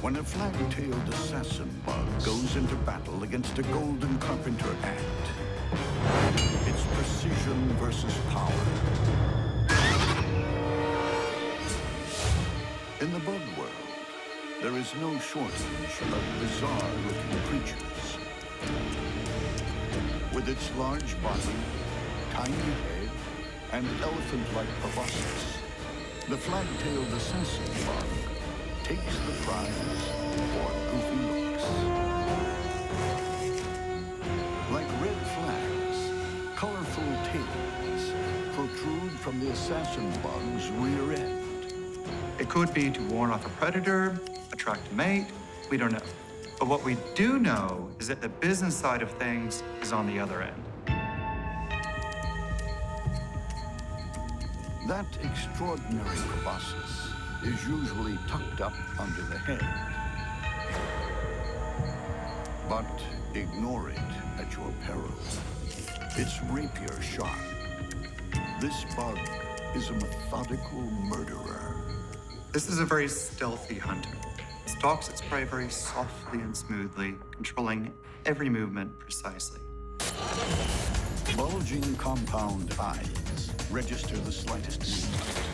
When a flag-tailed assassin bug goes into battle against a golden carpenter ant, it's precision versus power. In the bug world, there is no shortage of bizarre-looking creatures. With its large body, tiny head, and elephant-like proboscis, the flag-tailed assassin bug takes the prize for goofy looks. Like red flags, colorful tails protrude from the assassin bug's rear end. It could be to warn off a predator, attract a mate, we don't know. But what we do know is that the business side of things is on the other end. That extraordinary proboscis is usually tucked up under the head. But ignore it at your peril. It's rapier sharp. This bug is a methodical murderer. This is a very stealthy hunter. It stalks its prey very softly and smoothly, controlling every movement precisely. Bulging compound eyes register the slightest movement.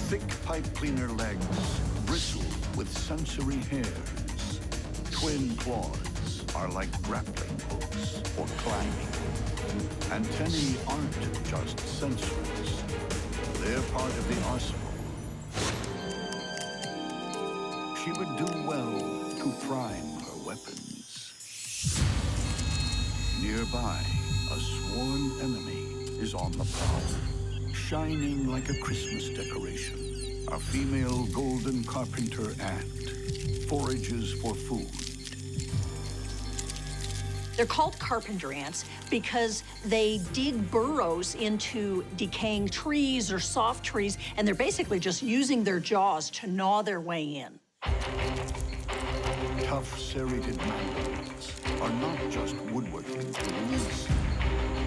Thick pipe cleaner legs bristle with sensory hairs. Twin claws are like grappling hooks for climbing. Antennae aren't just sensors. They're part of the arsenal. She would do well to prime her weapons. Nearby, a sworn enemy is on the prowl, shining like a Christmas decoration. A female golden carpenter ant forages for food. They're called carpenter ants because they dig burrows into decaying trees or soft trees, and they're basically just using their jaws to gnaw their way in. Tough serrated mandibles are not just woodworking tools.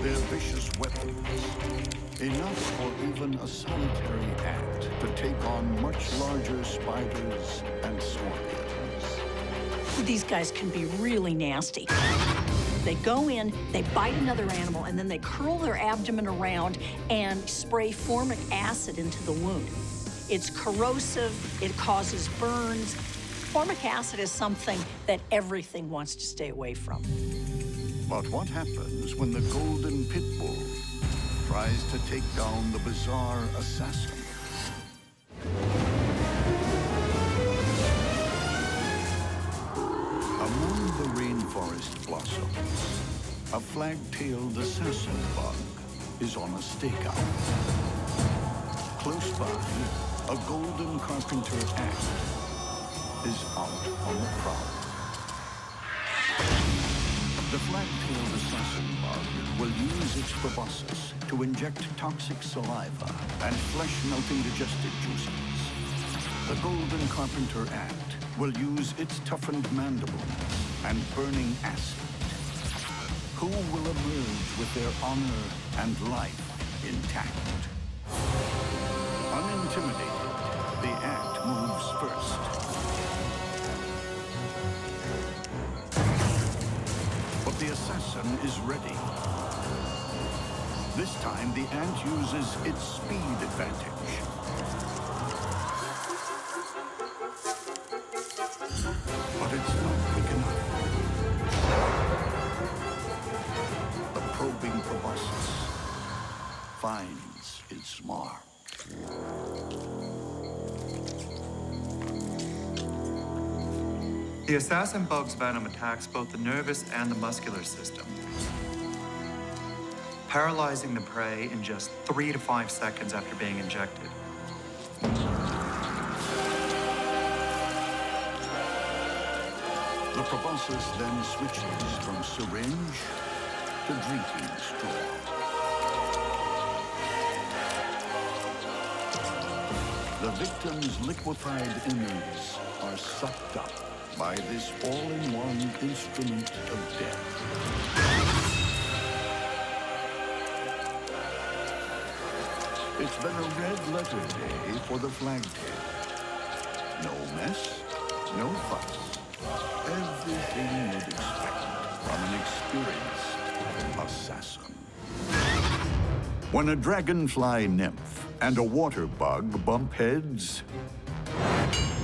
They're vicious weapons, enough for even a solitary ant to take on much larger spiders and scorpions. These guys can be really nasty. They go in, they bite another animal, and then they curl their abdomen around and spray formic acid into the wound. It's corrosive, it causes burns. Formic acid is something that everything wants to stay away from. But what happens when the golden pit bull tries to take down the bizarre assassin? Among the rainforest blossoms, a flag-tailed assassin bug is on a stakeout. Close by, a golden carpenter ant is out on the prowl. The flag-tailed assassin bug will use its proboscis to inject toxic saliva and flesh-melting digestive juices. The golden carpenter ant will use its toughened mandibles and burning acid. Who will emerge with their honor and life intact? Unintimidated, the ant moves first. But the assassin is ready. This time, the ant uses its speed advantage. But it's not quick enough. The probing proboscis finds its mark. The assassin bug's venom attacks both the nervous and the muscular system, paralyzing the prey in just 3 to 5 seconds after being injected. The proboscis then switches from syringe to drinking straw. The victim's liquefied innards are sucked up by this all-in-one instrument of death. It's been a red letter day for the flagtail. No mess, No fuss. Everything you'd expect from an experienced assassin. When a dragonfly nymph and a water bug bump heads,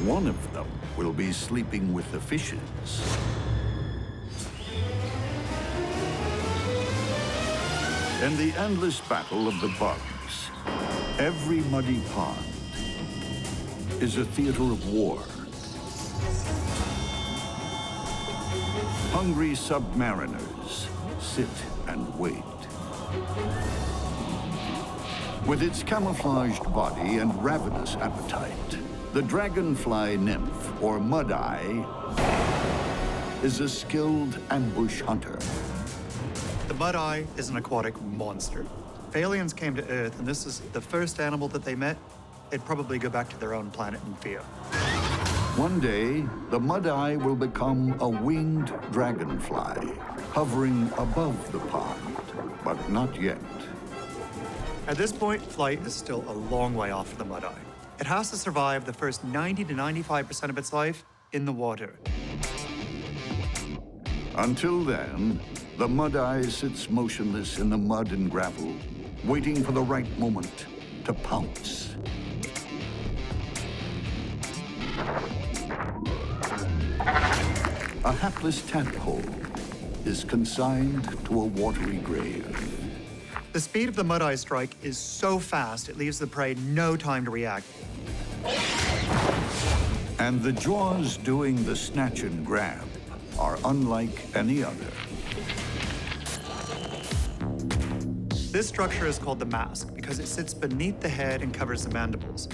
one of them will be sleeping with the fishes. In the endless battle of the bugs, every muddy pond is a theater of war. Hungry submariners sit and wait. With its camouflaged body and ravenous appetite, the dragonfly nymph, or mud-eye, is a skilled ambush hunter. The mud-eye is an aquatic monster. If aliens came to Earth and this is the first animal that they met, they'd probably go back to their own planet in fear. One day, the mud-eye will become a winged dragonfly, hovering above the pond, but not yet. At this point, flight is still a long way off for the mud-eye. It has to survive the first 90 to 95% of its life in the water. Until then, the mud-eye sits motionless in the mud and gravel, waiting for the right moment to pounce. A hapless tadpole is consigned to a watery grave. The speed of the mud-eye strike is so fast, it leaves the prey no time to react. And the jaws doing the snatch and grab are unlike any other. This structure is called the mask because it sits beneath the head and covers the mandibles.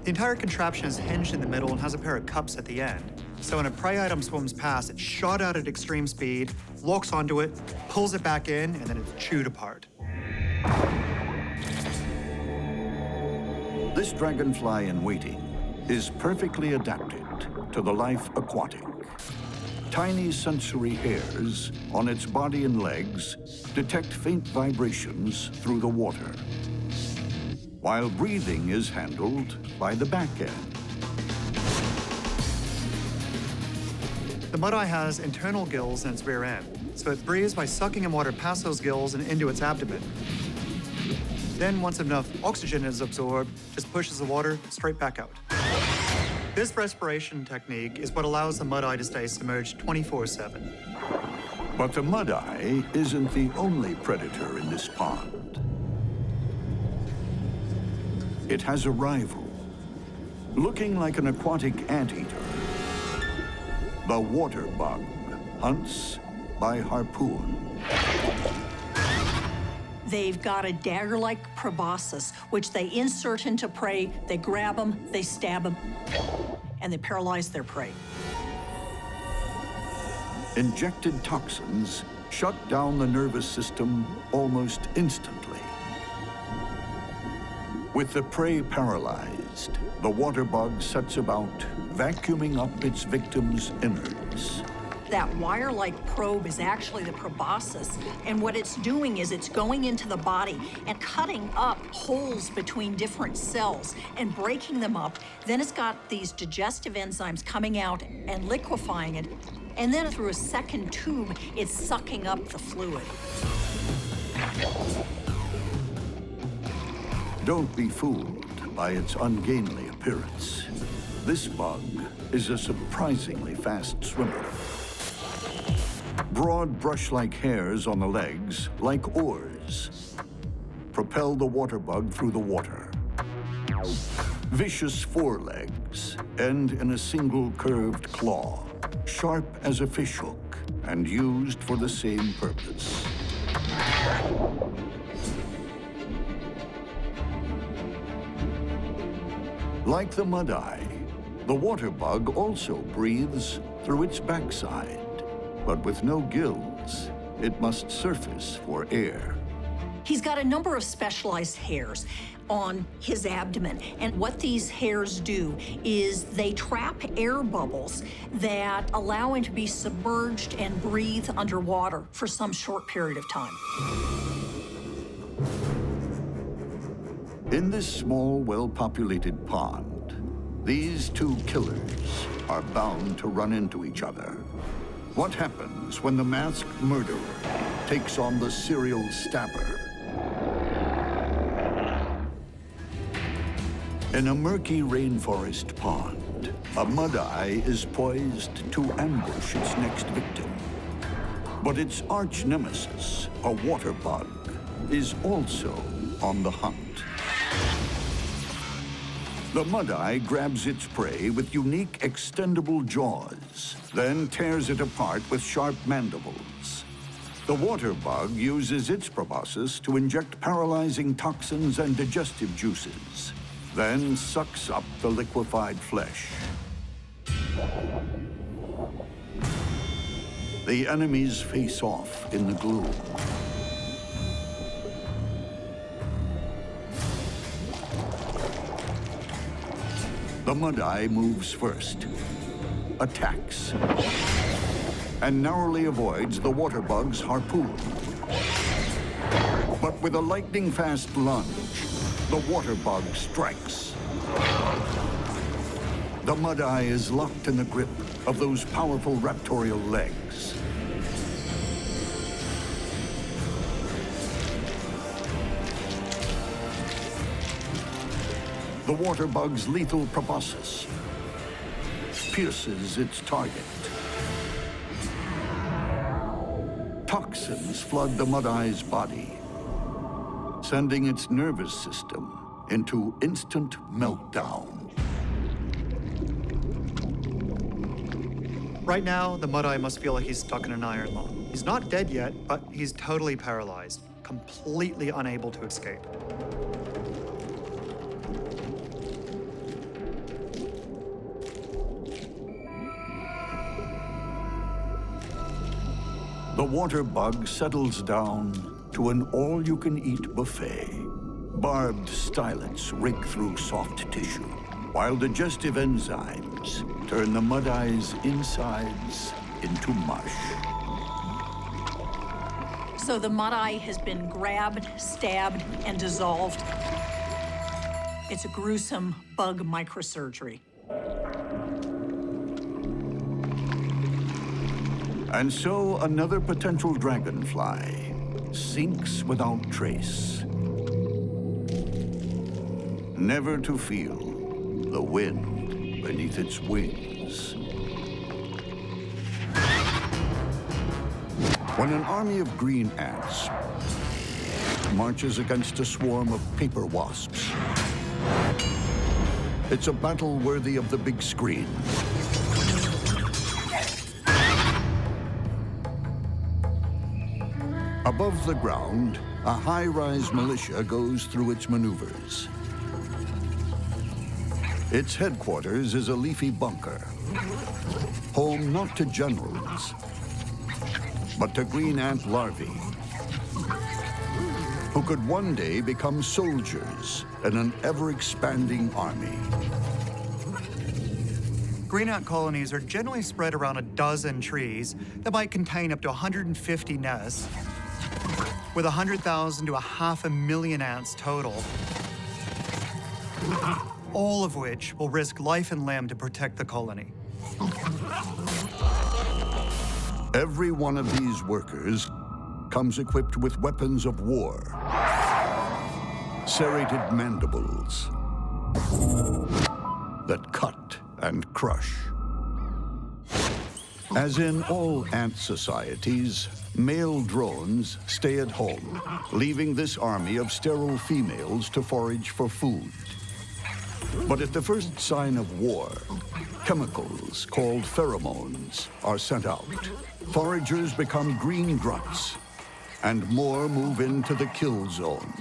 The entire contraption is hinged in the middle and has a pair of cups at the end. So when a prey item swims past, it's shot out at extreme speed, locks onto it, pulls it back in, and then it's chewed apart. This dragonfly in waiting is perfectly adapted to the life aquatic. Tiny sensory hairs on its body and legs detect faint vibrations through the water, while breathing is handled by the back end. The mud-eye has internal gills in its rear end, so it breathes by sucking in water past those gills and into its abdomen. Then, once enough oxygen is absorbed, just pushes the water straight back out. This respiration technique is what allows the mud-eye to stay submerged 24/7. But the mud-eye isn't the only predator in this pond. It has a rival. Looking like an aquatic anteater, the water bug hunts by harpoon. They've got a dagger-like proboscis, which they insert into prey, they grab them, they stab them, and they paralyze their prey. Injected toxins shut down the nervous system almost instantly. With the prey paralyzed, the water bug sets about vacuuming up its victim's innards. That wire-like probe is actually the proboscis, and what it's doing is it's going into the body and cutting up holes between different cells and breaking them up. Then it's got these digestive enzymes coming out and liquefying it, and then through a second tube, it's sucking up the fluid. Don't be fooled by its ungainly appearance. This bug is a surprisingly fast swimmer. Broad brush-like hairs on the legs, like oars, propel the water bug through the water. Vicious forelegs end in a single curved claw, sharp as a fishhook and used for the same purpose. Like the mud-eye, the water bug also breathes through its backside. But with no gills, it must surface for air. He's got a number of specialized hairs on his abdomen, and what these hairs do is they trap air bubbles that allow him to be submerged and breathe underwater for some short period of time. In this small, well-populated pond, these two killers are bound to run into each other. What happens when the masked murderer takes on the serial stabber? In a murky rainforest pond, a mud-eye is poised to ambush its next victim. But its arch nemesis, a water bug, is also on the hunt. The mud-eye grabs its prey with unique extendable jaws, then tears it apart with sharp mandibles. The water bug uses its proboscis to inject paralyzing toxins and digestive juices, then sucks up the liquefied flesh. The enemies face off in the gloom. The mud-eye moves first, attacks, and narrowly avoids the water bug's harpoon. But with a lightning-fast lunge, the water bug strikes. The mud-eye is locked in the grip of those powerful raptorial legs. The water bug's lethal proboscis pierces its target. Toxins flood the mud-eye's body, sending its nervous system into instant meltdown. Right now, the mud-eye must feel like he's stuck in an iron lung. He's not dead yet, but he's totally paralyzed, completely unable to escape. The water bug settles down to an all-you-can-eat buffet. Barbed stylets rake through soft tissue, while digestive enzymes turn the mud-eye's insides into mush. So the mud-eye has been grabbed, stabbed, and dissolved. It's a gruesome bug microsurgery. And so another potential dragonfly sinks without trace, never to feel the wind beneath its wings. When an army of green ants marches against a swarm of paper wasps, it's a battle worthy of the big screen. Above the ground, a high-rise militia goes through its maneuvers. Its headquarters is a leafy bunker, home not to generals, but to green ant larvae, who could one day become soldiers in an ever-expanding army. Green ant colonies are generally spread around a dozen trees that might contain up to 150 nests, with 100,000 to 500,000 ants total, all of which will risk life and limb to protect the colony. Every one of these workers comes equipped with weapons of war, serrated mandibles that cut and crush. As in all ant societies, male drones stay at home, leaving this army of sterile females to forage for food. But at the first sign of war, chemicals called pheromones are sent out. Foragers become green grunts, and more move into the kill zone.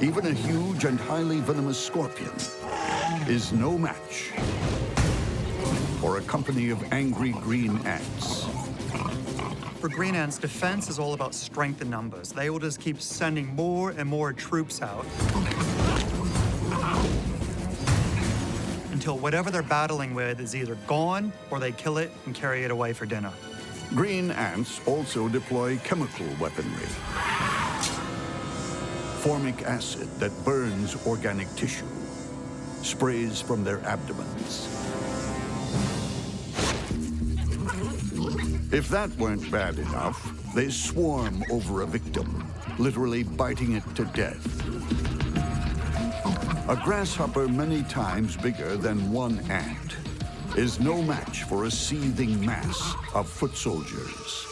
Even a huge and highly venomous scorpion is no match for a company of angry green ants. For green ants, defense is all about strength in numbers. They will just keep sending more and more troops out until whatever they're battling with is either gone or they kill it and carry it away for dinner. Green ants also deploy chemical weaponry. Formic acid that burns organic tissue. sprays from their abdomens. If that weren't bad enough, they swarm over a victim, literally biting it to death. A grasshopper many times bigger than one ant is no match for a seething mass of foot soldiers.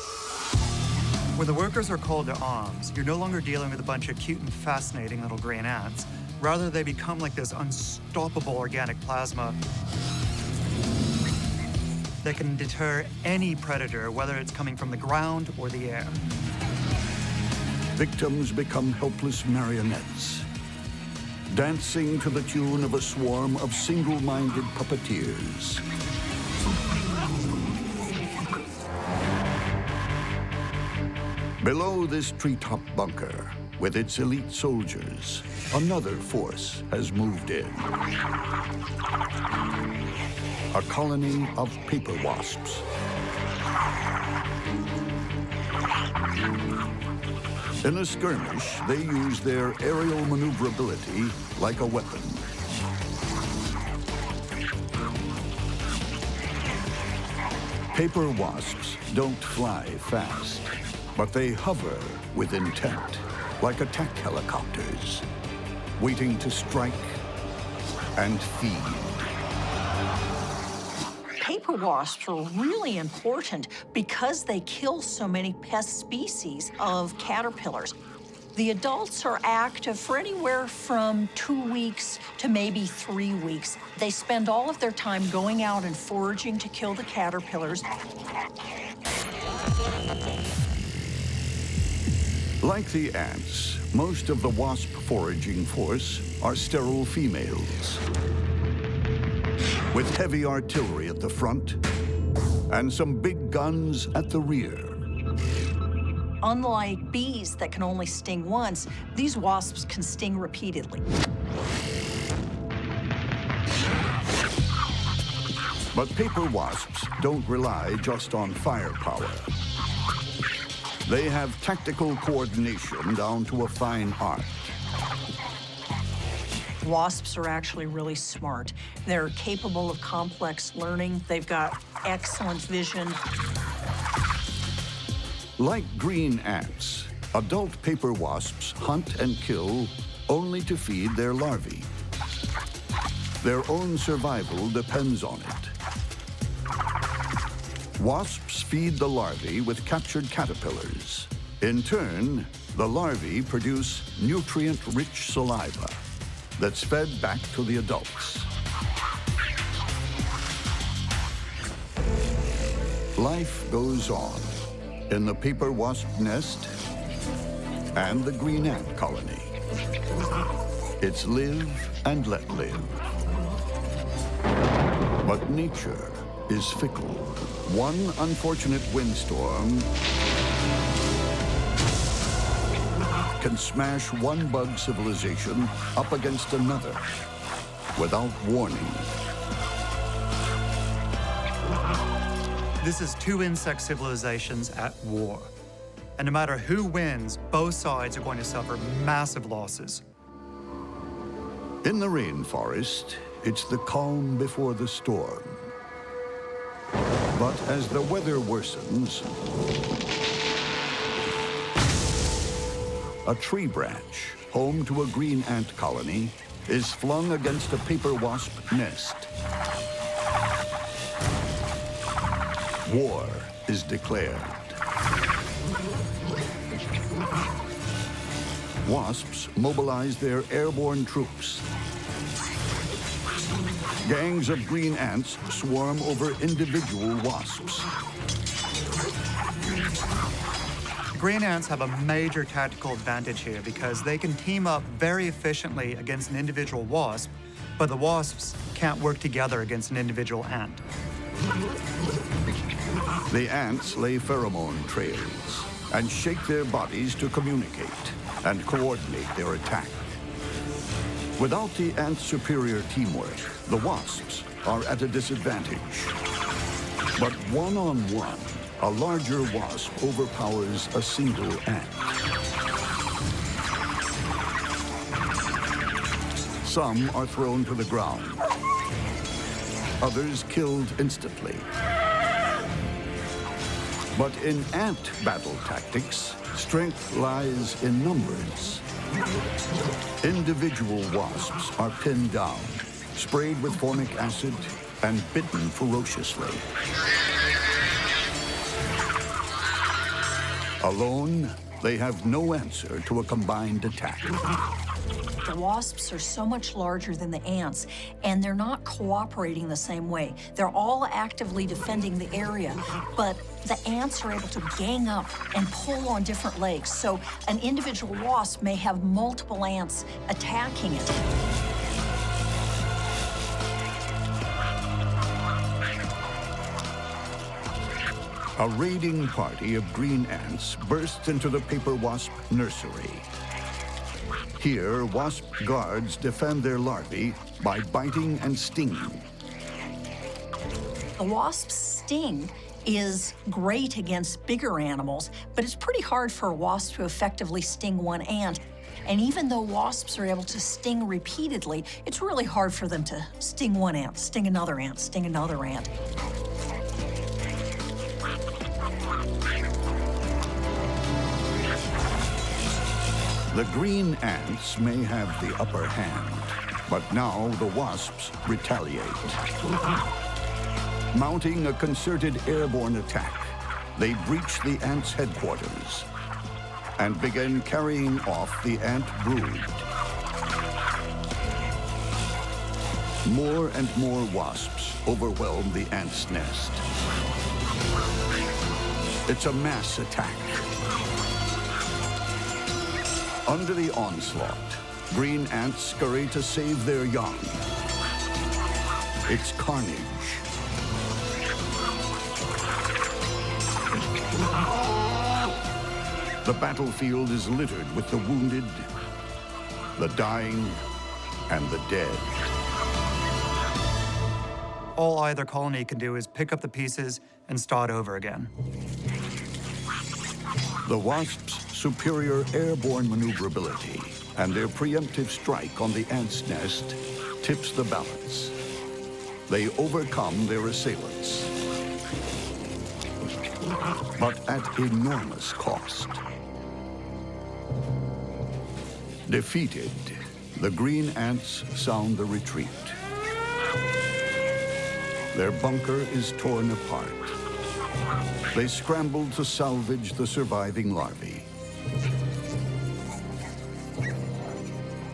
When the workers are called to arms, you're no longer dealing with a bunch of cute and fascinating little green ants. Rather, they become like this unstoppable organic plasma that can deter any predator, whether it's coming from the ground or the air. Victims become helpless marionettes, dancing to the tune of a swarm of single-minded puppeteers. Below this treetop bunker, with its elite soldiers, another force has moved in. A colony of paper wasps. In a skirmish, they use their aerial maneuverability like a weapon. Paper wasps don't fly fast, but they hover with intent, like attack helicopters, waiting to strike and feed. Paper wasps are really important because they kill so many pest species of caterpillars. The adults are active for anywhere from 2 weeks to maybe 3 weeks. They spend all of their time going out and foraging to kill the caterpillars. Like the ants, most of the wasp foraging force are sterile females, with heavy artillery at the front and some big guns at the rear. Unlike bees that can only sting once, these wasps can sting repeatedly. But paper wasps don't rely just on firepower. They have tactical coordination down to a fine art. Wasps are actually really smart. They're capable of complex learning. They've got excellent vision. Like green ants, adult paper wasps hunt and kill only to feed their larvae. Their own survival depends on it. Wasps feed the larvae with captured caterpillars. In turn, the larvae produce nutrient-rich saliva that's fed back to the adults. Life goes on in the paper wasp nest and the green ant colony. It's live and let live. But nature is fickle. One unfortunate windstorm can smash one bug civilization up against another without warning. This is two insect civilizations at war. And no matter who wins, both sides are going to suffer massive losses. In the rainforest, it's the calm before the storm. But as the weather worsens, a tree branch, home to a green ant colony, is flung against a paper wasp nest. War is declared. Wasps mobilize their airborne troops. Gangs of green ants swarm over individual wasps. Green ants have a major tactical advantage here because they can team up very efficiently against an individual wasp, but the wasps can't work together against an individual ant. The ants lay pheromone trails and shake their bodies to communicate and coordinate their attack. Without the ants' superior teamwork, the wasps are at a disadvantage. But one-on-one, a larger wasp overpowers a single ant. Some are thrown to the ground, others killed instantly. But in ant battle tactics, strength lies in numbers. Individual wasps are pinned down, sprayed with formic acid, and bitten ferociously. Alone, they have no answer to a combined attack. The wasps are so much larger than the ants, and they're not cooperating the same way. They're all actively defending the area, but the ants are able to gang up and pull on different legs. So an individual wasp may have multiple ants attacking it. A raiding party of green ants bursts into the paper wasp nursery. Here, wasp guards defend their larvae by biting and stinging. The wasp's sting is great against bigger animals, but it's pretty hard for a wasp to effectively sting one ant. And even though wasps are able to sting repeatedly, it's really hard for them to sting one ant, sting another ant, sting another ant. The green ants may have the upper hand, but now the wasps retaliate. Mounting a concerted airborne attack, they breach the ants' headquarters and begin carrying off the ant brood. More and more wasps overwhelm the ant's nest. It's a mass attack. Under the onslaught, green ants scurry to save their young. It's carnage. The battlefield is littered with the wounded, the dying, and the dead. All either colony can do is pick up the pieces and start over again. The wasps' superior airborne maneuverability and their preemptive strike on the ant's nest tips the balance. They overcome their assailants, but at enormous cost. Defeated, the green ants sound the retreat. Their bunker is torn apart. They scramble to salvage the surviving larvae.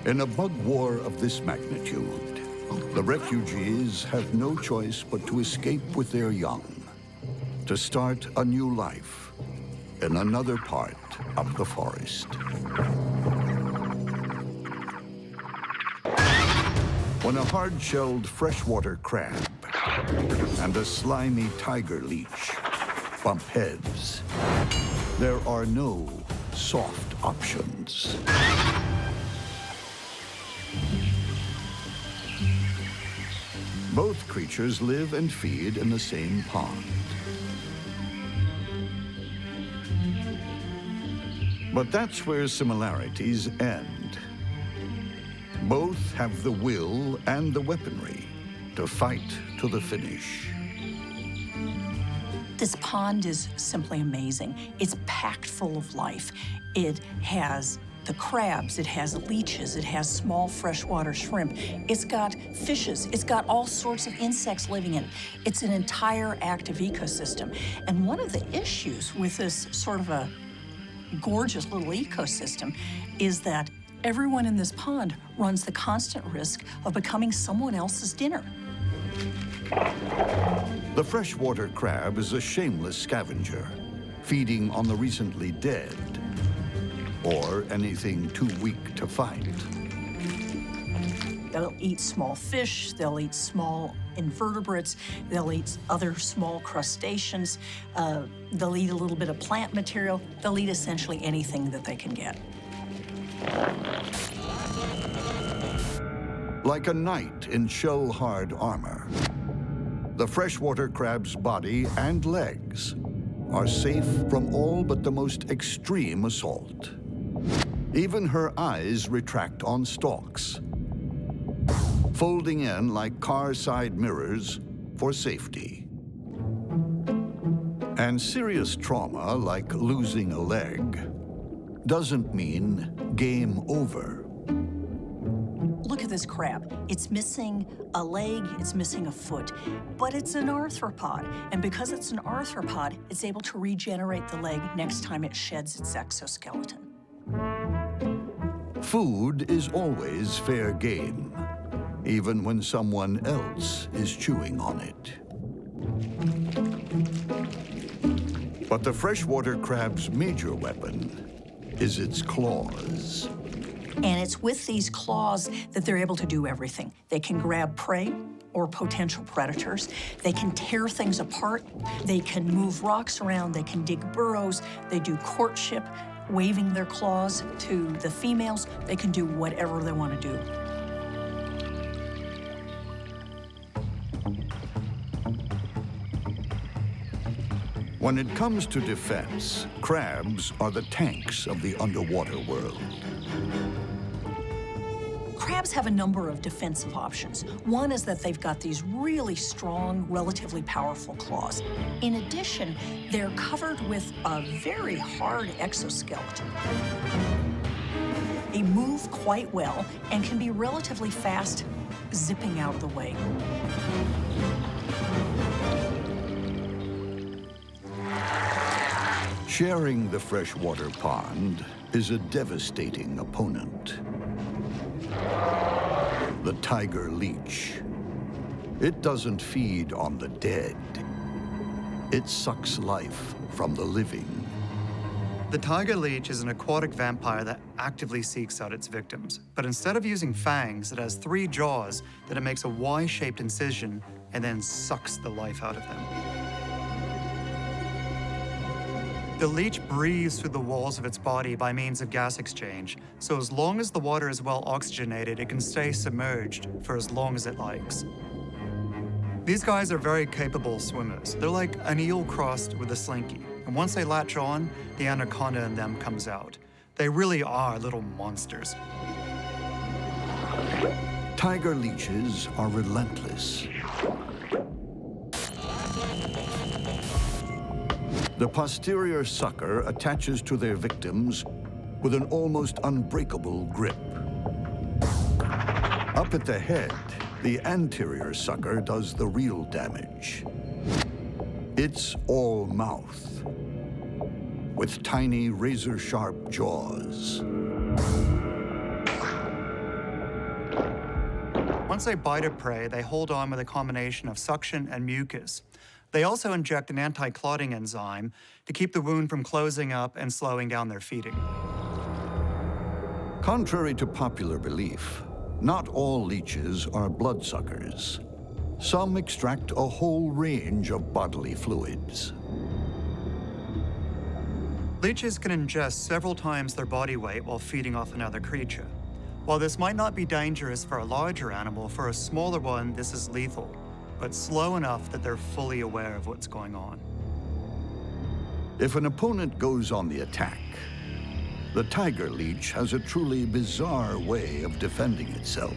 In a bug war of this magnitude, the refugees have no choice but to escape with their young, to start a new life in another part of the forest. When a hard-shelled freshwater crab and a slimy tiger leech bump heads, there are no soft options. Both creatures live and feed in the same pond. But that's where similarities end. Both have the will and the weaponry to fight to the finish. This pond is simply amazing. It's packed full of life. It has the crabs, it has leeches, it has small freshwater shrimp. It's got fishes, it's got all sorts of insects living in it. It's an entire active ecosystem. And one of the issues with this sort of a gorgeous little ecosystem is that everyone in this pond runs the constant risk of becoming someone else's dinner. The freshwater crab is a shameless scavenger, feeding on the recently dead or anything too weak to fight. They'll eat small fish, they'll eat small invertebrates, they'll eat other small crustaceans, they'll eat a little bit of plant material, they'll eat essentially anything that they can get. Like a knight in shell-hard armor, the freshwater crab's body and legs are safe from all but the most extreme assault. Even her eyes retract on stalks. folding in like car side mirrors for safety. And serious trauma, like losing a leg, doesn't mean game over. Look at this crab. It's missing a leg, it's missing a foot, but it's an arthropod. And because it's an arthropod, it's able to regenerate the leg next time it sheds its exoskeleton. Food is always fair game, even when someone else is chewing on it. But the freshwater crab's major weapon is its claws. And it's with these claws that they're able to do everything. They can grab prey or potential predators. They can tear things apart. They can move rocks around. They can dig burrows. They do courtship, waving their claws to the females. They can do whatever they want to do. When it comes to defense, crabs are the tanks of the underwater world. Crabs have a number of defensive options. One is that they've got these really strong, relatively powerful claws. In addition, they're covered with a very hard exoskeleton. They move quite well and can be relatively fast, zipping out of the way. Sharing the freshwater pond is a devastating opponent. The tiger leech. It doesn't feed on the dead. It sucks life from the living. The tiger leech is an aquatic vampire that actively seeks out its victims. But instead of using fangs, it has 3 jaws that it makes a Y-shaped incision and then sucks the life out of them. The leech breathes through the walls of its body by means of gas exchange, so as long as the water is well oxygenated, it can stay submerged for as long as it likes. These guys are very capable swimmers. They're like an eel crossed with a slinky, and once they latch on, the anaconda in them comes out. They really are little monsters. Tiger leeches are relentless. The posterior sucker attaches to their victims with an almost unbreakable grip. Up at the head, the anterior sucker does the real damage. It's all mouth, with tiny razor-sharp jaws. Once they bite a prey, they hold on with a combination of suction and mucus. They also inject an anti-clotting enzyme to keep the wound from closing up and slowing down their feeding. Contrary to popular belief, not all leeches are bloodsuckers. Some extract a whole range of bodily fluids. Leeches can ingest several times their body weight while feeding off another creature. While this might not be dangerous for a larger animal, for a smaller one, this is lethal, but slow enough that they're fully aware of what's going on. If an opponent goes on the attack, the tiger leech has a truly bizarre way of defending itself.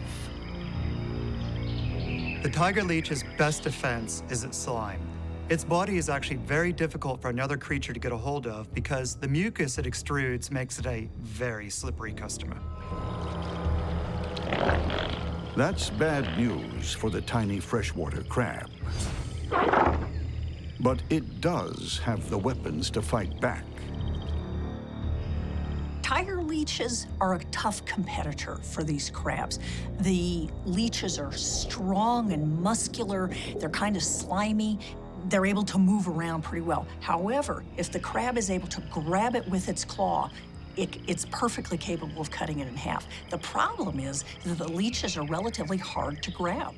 The tiger leech's best defense is its slime. Its body is actually very difficult for another creature to get a hold of because the mucus it extrudes makes it a very slippery customer. That's bad news for the tiny freshwater crab. But it does have the weapons to fight back. Tiger leeches are a tough competitor for these crabs. The leeches are strong and muscular. They're kind of slimy. They're able to move around pretty well. However, if the crab is able to grab it with its claw, it's perfectly capable of cutting it in half. The problem is that the leeches are relatively hard to grab.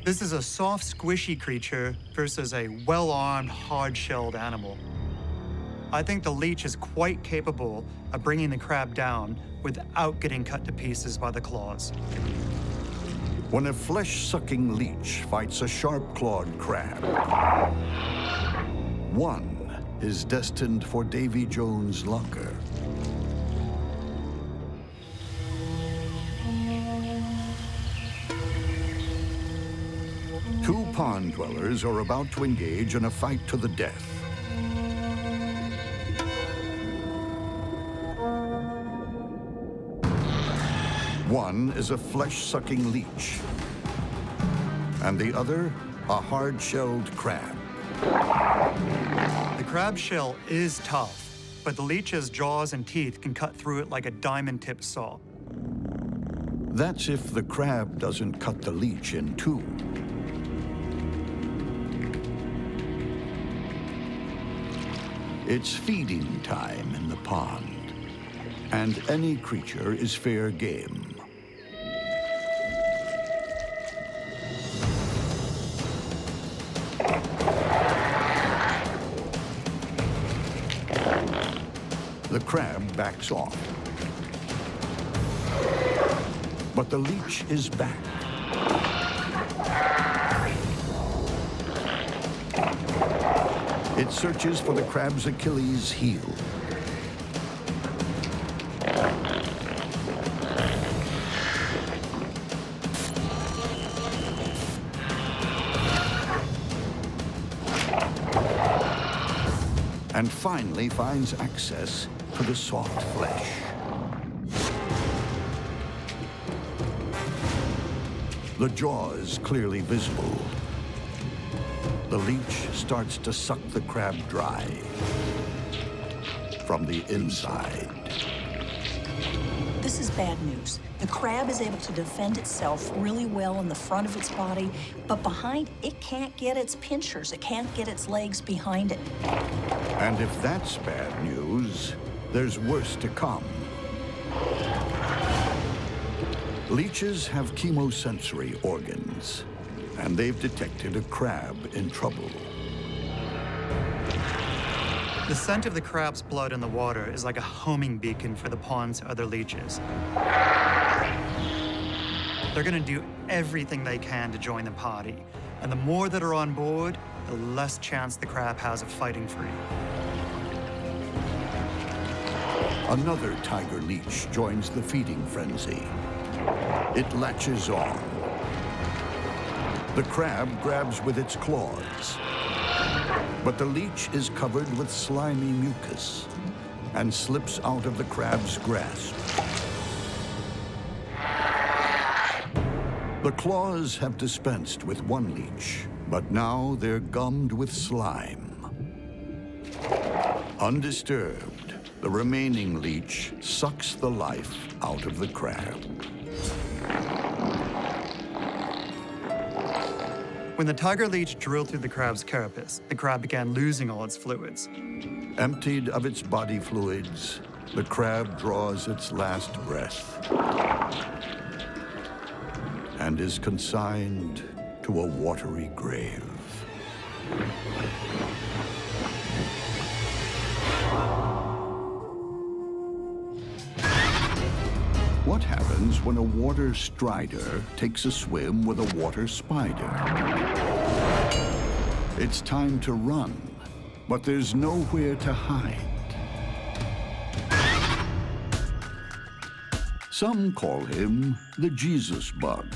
This is a soft, squishy creature versus a well-armed, hard-shelled animal. I think the leech is quite capable of bringing the crab down without getting cut to pieces by the claws. When a flesh-sucking leech fights a sharp-clawed crab, one is destined for Davy Jones' locker. Two pond dwellers are about to engage in a fight to the death. One is a flesh-sucking leech, and the other, a hard-shelled crab. The crab shell is tough, but the leech's jaws and teeth can cut through it like a diamond-tipped saw. That's if the crab doesn't cut the leech in two. It's feeding time in the pond, and any creature is fair game. The crab backs off. But the leech is back. It searches for the crab's Achilles heel. And finally finds access to the soft flesh. The jaw is clearly visible. The leech starts to suck the crab dry from the inside. This is bad news. The crab is able to defend itself really well in the front of its body, but behind, it can't get its pinchers. It can't get its legs behind it. And if that's bad news, there's worse to come. Leeches have chemosensory organs, and they've detected a crab in trouble. The scent of the crab's blood in the water is like a homing beacon for the pond's other leeches. They're gonna do everything they can to join the party, and the more that are on board, the less chance the crab has of fighting free. Another tiger leech joins the feeding frenzy. It latches on. The crab grabs with its claws, but the leech is covered with slimy mucus and slips out of the crab's grasp. The claws have dispensed with one leech, but now they're gummed with slime. Undisturbed, the remaining leech sucks the life out of the crab. When the tiger leech drilled through the crab's carapace, the crab began losing all its fluids. Emptied of its body fluids, the crab draws its last breath and is consigned to a watery grave. What happens when a water strider takes a swim with a water spider? It's time to run, but there's nowhere to hide. Some call him the Jesus bug,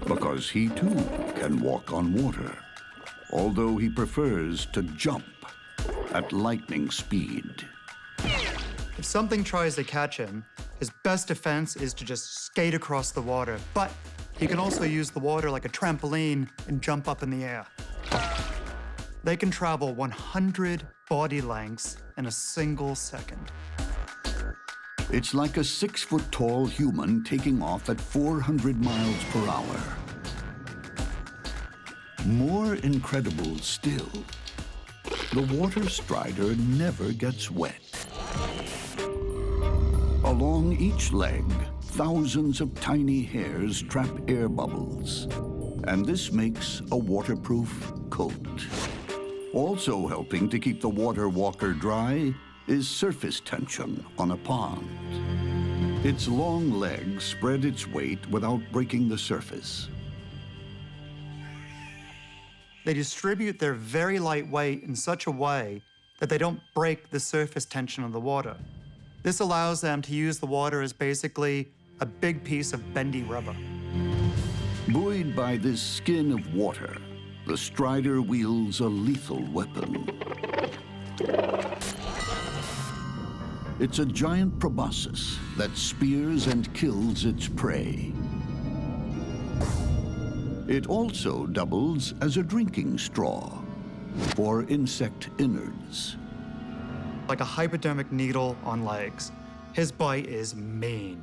because he too can walk on water, although he prefers to jump at lightning speed. If something tries to catch him, his best defense is to just skate across the water, but he can also use the water like a trampoline and jump up in the air. They can travel 100 body lengths in a single second. It's like a 6-foot-tall human taking off at 400 miles per hour. More incredible still, the water strider never gets wet. Along each leg, thousands of tiny hairs trap air bubbles, and this makes a waterproof coat. Also helping to keep the water walker dry is surface tension on a pond. Its long legs spread its weight without breaking the surface. They distribute their very light weight in such a way that they don't break the surface tension of the water. This allows them to use the water as basically a big piece of bendy rubber. Buoyed by this skin of water, the strider wields a lethal weapon. It's a giant proboscis that spears and kills its prey. It also doubles as a drinking straw for insect innards. Like a hypodermic needle on legs. His bite is mean.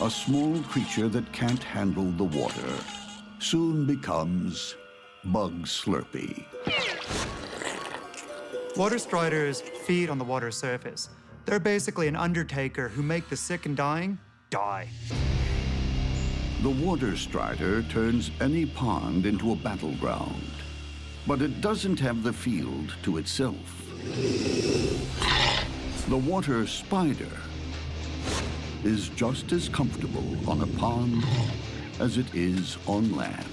A small creature that can't handle the water soon becomes Bug Slurpee. Water striders feed on the water surface. They're basically an undertaker who make the sick and dying die. The water strider turns any pond into a battleground, but it doesn't have the field to itself. The water spider is just as comfortable on a pond as it is on land.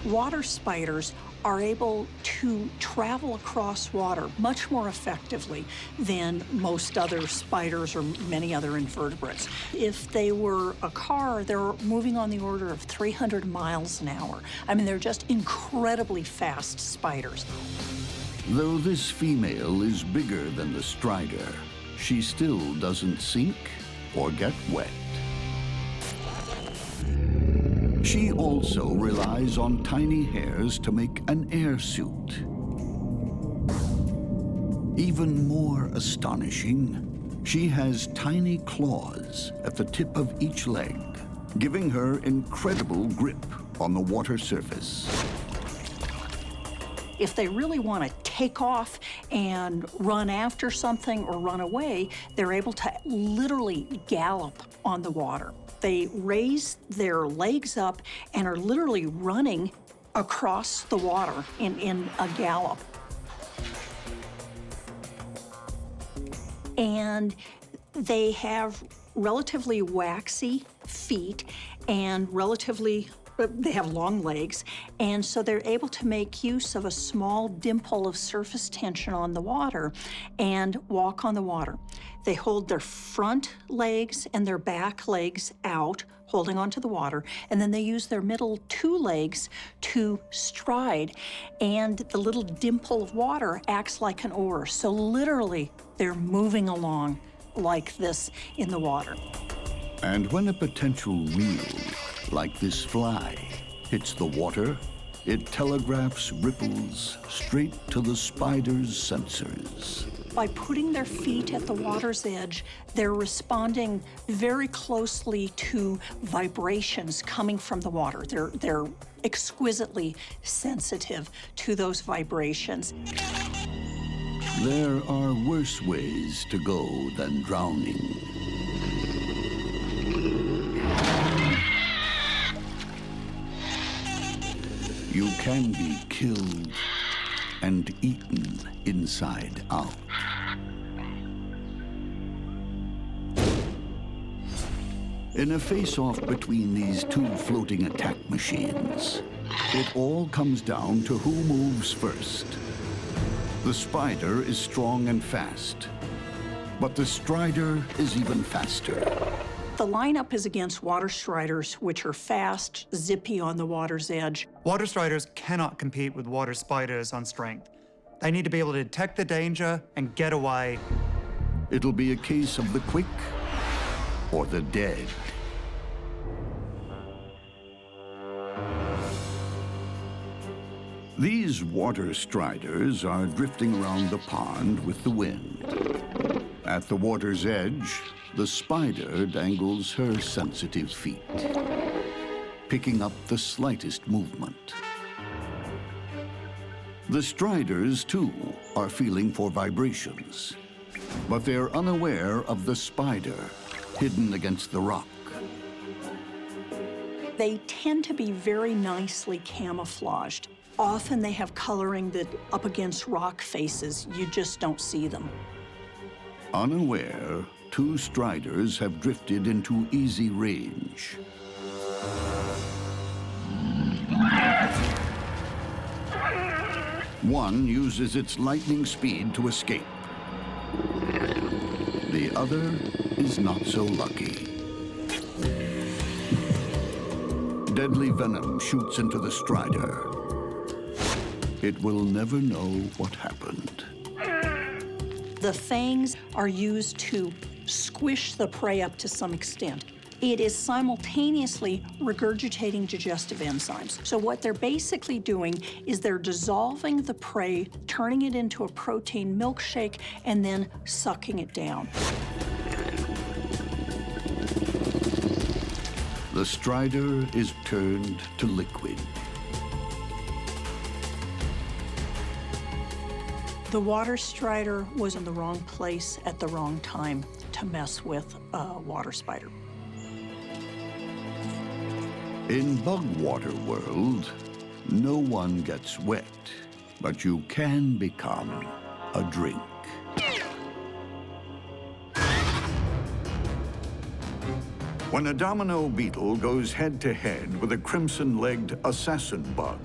Water spiders are able to travel across water much more effectively than most other spiders or many other invertebrates. If they were a car, they're moving on the order of 300 miles an hour. I mean, they're just incredibly fast spiders. Though this female is bigger than the strider, she still doesn't sink or get wet. She also relies on tiny hairs to make an air suit. Even more astonishing, she has tiny claws at the tip of each leg, giving her incredible grip on the water surface. If they really want to take off and run after something or run away, they're able to literally gallop on the water. They raise their legs up and are literally running across the water in a gallop. And they have relatively waxy feet and they have long legs, and so they're able to make use of a small dimple of surface tension on the water and walk on the water. They hold their front legs and their back legs out, holding onto the water, and then they use their middle two legs to stride, and the little dimple of water acts like an oar. So literally, they're moving along like this in the water. And when a potential meal, like this fly, hits the water, it telegraphs ripples straight to the spider's sensors. By putting their feet at the water's edge, they're responding very closely to vibrations coming from the water. They're exquisitely sensitive to those vibrations. There are worse ways to go than drowning. You can be killed and eaten inside out. In a face-off between these two floating attack machines, it all comes down to who moves first. The spider is strong and fast, but the strider is even faster. The lineup is against water striders, which are fast, zippy on the water's edge. Water striders cannot compete with water spiders on strength. They need to be able to detect the danger and get away. It'll be a case of the quick or the dead. These water striders are drifting around the pond with the wind. At the water's edge, the spider dangles her sensitive feet, picking up the slightest movement. The striders, too, are feeling for vibrations, but they're unaware of the spider hidden against the rock. They tend to be very nicely camouflaged. Often they have coloring that up against rock faces, you just don't see them. Unaware, two striders have drifted into easy range. One uses its lightning speed to escape. The other is not so lucky. Deadly venom shoots into the strider. It will never know what happened. The fangs are used to squish the prey up to some extent. It is simultaneously regurgitating digestive enzymes. So what they're basically doing is they're dissolving the prey, turning it into a protein milkshake, and then sucking it down. The strider is turned to liquid. The water strider was in the wrong place at the wrong time to mess with a water spider. In bug water world, no one gets wet, but you can become a drink. When a domino beetle goes head-to-head with a crimson-legged assassin bug,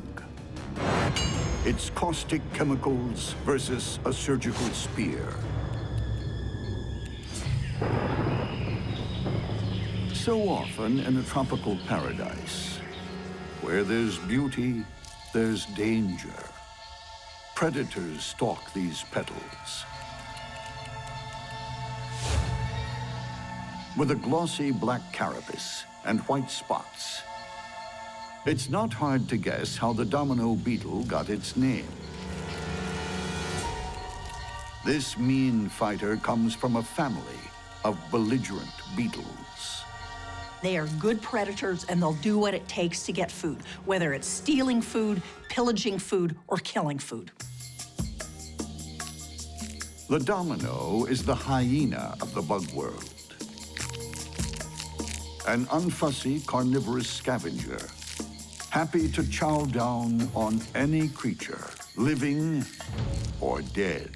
it's caustic chemicals versus a surgical spear. So often in a tropical paradise, where there's beauty, there's danger. Predators stalk these petals. With a glossy black carapace and white spots, it's not hard to guess how the domino beetle got its name. This mean fighter comes from a family of belligerent beetles. They are good predators, and they'll do what it takes to get food, whether it's stealing food, pillaging food, or killing food. The domino is the hyena of the bug world. An unfussy carnivorous scavenger, happy to chow down on any creature, living or dead.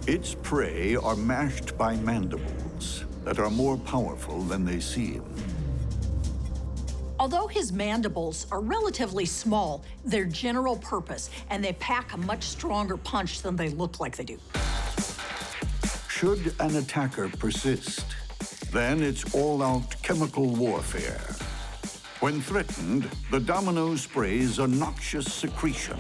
Its prey are mashed by mandibles that are more powerful than they seem. Although his mandibles are relatively small, they're general purpose, and they pack a much stronger punch than they look like they do. Should an attacker persist, then it's all-out chemical warfare. When threatened, the domino sprays a noxious secretion.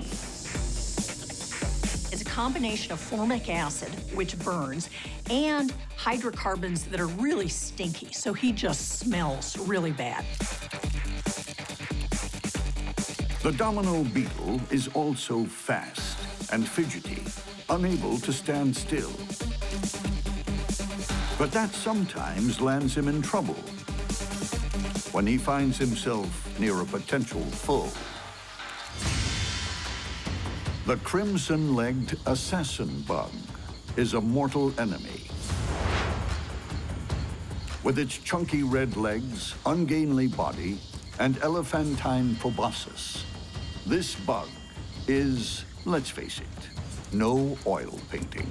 It's a combination of formic acid, which burns, and hydrocarbons that are really stinky, so he just smells really bad. The domino beetle is also fast and fidgety, unable to stand still. But that sometimes lands him in trouble when he finds himself near a potential foe. The crimson-legged assassin bug is a mortal enemy. With its chunky red legs, ungainly body, and elephantine proboscis, this bug is, let's face it, no oil painting.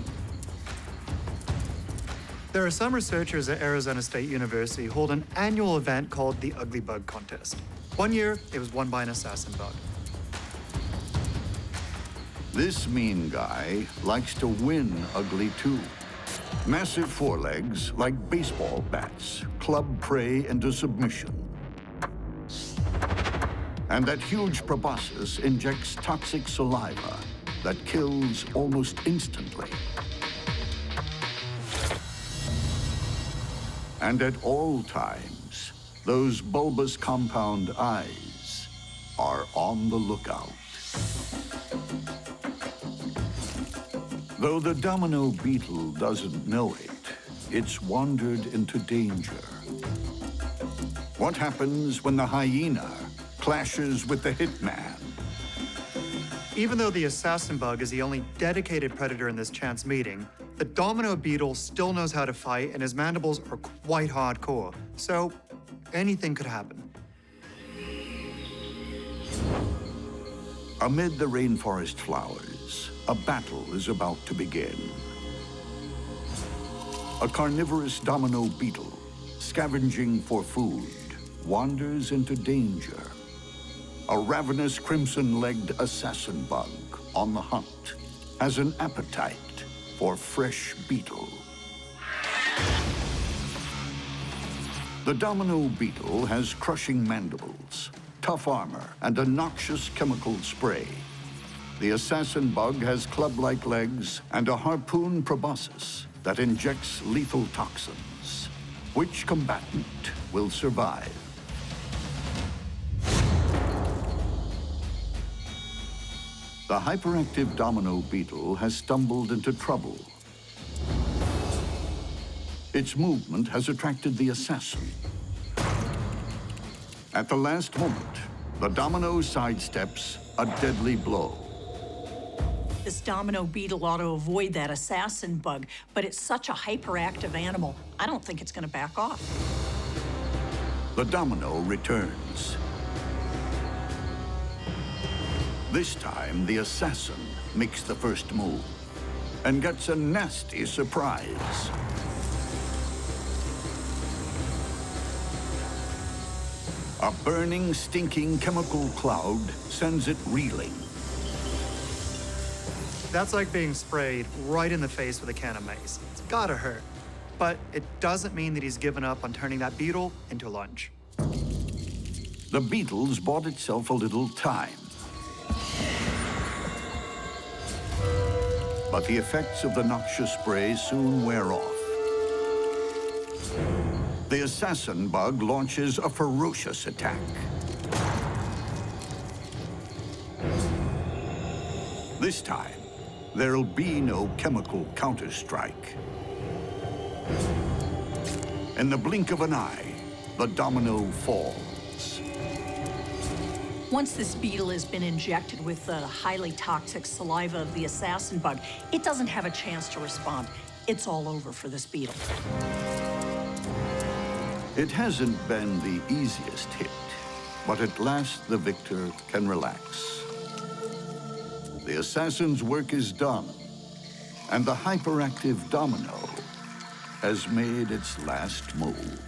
There are some researchers at Arizona State University hold an annual event called the Ugly Bug Contest. One year, it was won by an assassin bug. This mean guy likes to win ugly too. Massive forelegs, like baseball bats, club prey into submission. And that huge proboscis injects toxic saliva that kills almost instantly. And at all times, those bulbous compound eyes are on the lookout. Though the domino beetle doesn't know it, it's wandered into danger. What happens when the hyena clashes with the hitman? Even though the assassin bug is the only dedicated predator in this chance meeting, the domino beetle still knows how to fight, and his mandibles are quite hardcore, so anything could happen. Amid the rainforest flowers, a battle is about to begin. A carnivorous domino beetle, scavenging for food, wanders into danger. A ravenous crimson-legged assassin bug on the hunt has an appetite for fresh beetle. The Domino beetle has crushing mandibles, tough armor, and a noxious chemical spray. The assassin bug has club-like legs and a harpoon proboscis that injects lethal toxins. Which combatant will survive? The hyperactive Domino beetle has stumbled into trouble. Its movement has attracted the assassin. At the last moment, the Domino sidesteps a deadly blow. This Domino beetle ought to avoid that assassin bug, but it's such a hyperactive animal, I don't think it's going to back off. The Domino returns. This time, the assassin makes the first move and gets a nasty surprise. A burning, stinking chemical cloud sends it reeling. That's like being sprayed right in the face with a can of mace. It's gotta hurt. But it doesn't mean that he's given up on turning that beetle into lunch. The beetle's bought itself a little time. But the effects of the noxious spray soon wear off. The assassin bug launches a ferocious attack. This time, there'll be no chemical counterstrike. In the blink of an eye, the Domino falls. Once this beetle has been injected with the highly toxic saliva of the assassin bug, it doesn't have a chance to respond. It's all over for this beetle. It hasn't been the easiest hit, but at last the victor can relax. The assassin's work is done, and the hyperactive Domino has made its last move.